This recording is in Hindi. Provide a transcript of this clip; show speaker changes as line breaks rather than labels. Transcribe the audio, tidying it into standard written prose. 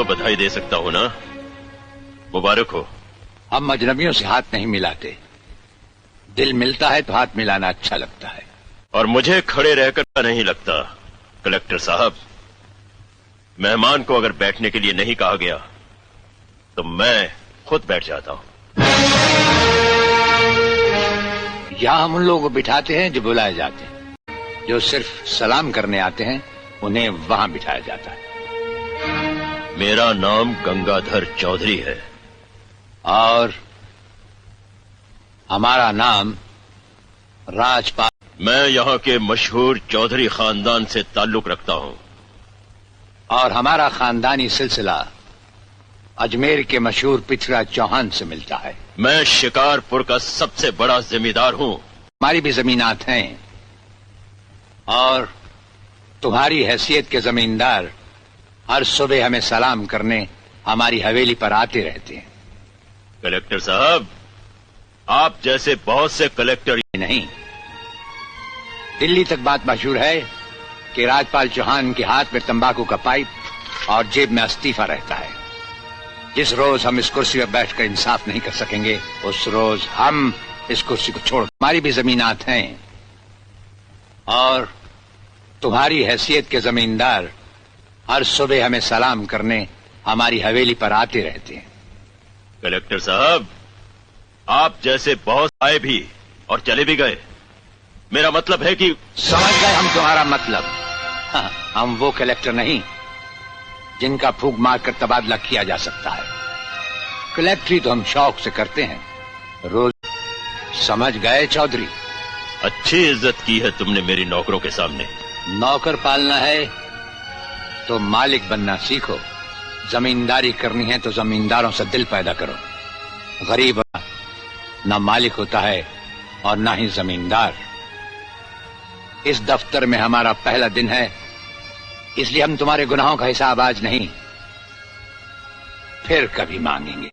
तो बधाई दे सकता हूं ना? मुबारक हो।
हम अजनबियों से हाथ नहीं मिलाते, दिल मिलता है तो हाथ मिलाना अच्छा लगता है।
और मुझे खड़े रहकर नहीं लगता। कलेक्टर साहब, मेहमान को अगर बैठने के लिए नहीं कहा गया तो मैं खुद बैठ जाता हूं।
यहां हम उन लोगों को बिठाते हैं जो बुलाए जाते हैं। जो सिर्फ सलाम करने आते हैं उन्हें वहां बिठाया जाता है।
मेरा नाम गंगाधर चौधरी है।
और हमारा नाम राजपाल।
मैं यहाँ के मशहूर चौधरी खानदान से ताल्लुक रखता हूँ।
और हमारा खानदानी सिलसिला अजमेर के मशहूर पृथ्वीराज चौहान से मिलता है।
मैं शिकारपुर का सबसे बड़ा जमींदार हूँ।
हमारी भी जमीनात हैं और तुम्हारी हैसियत के जमींदार हर सुबह हमें सलाम करने हमारी हवेली पर आते रहते हैं।
कलेक्टर साहब, आप जैसे बहुत से कलेक्टर
नहीं, दिल्ली तक बात मशहूर है कि राजपाल चौहान के हाथ में तंबाकू का पाइप और जेब में इस्तीफा रहता है। जिस रोज हम इस कुर्सी पर बैठकर इंसाफ नहीं कर सकेंगे उस रोज हम इस कुर्सी को छोड़। हमारी भी जमीनात हैं और तुम्हारी हैसियत के जमींदार हर सुबह हमें सलाम करने हमारी हवेली पर आते रहते हैं।
कलेक्टर साहब, आप जैसे बहुत आए भी और चले भी गए। मेरा मतलब है कि
समझ गए हम तुम्हारा मतलब। हाँ, हम वो कलेक्टर नहीं जिनका फूंक मारकर तबादला किया जा सकता है। कलेक्टरी तो हम शौक से करते हैं रोज। समझ गए चौधरी?
अच्छी इज्जत की है तुमने मेरी नौकरों के सामने।
नौकर पालना है तो मालिक बनना सीखो। जमींदारी करनी है तो जमींदारों से दिल पैदा करो। गरीब ना मालिक होता है और ना ही जमींदार। इस दफ्तर में हमारा पहला दिन है, इसलिए हम तुम्हारे गुनाहों का हिसाब आज नहीं फिर कभी मांगेंगे।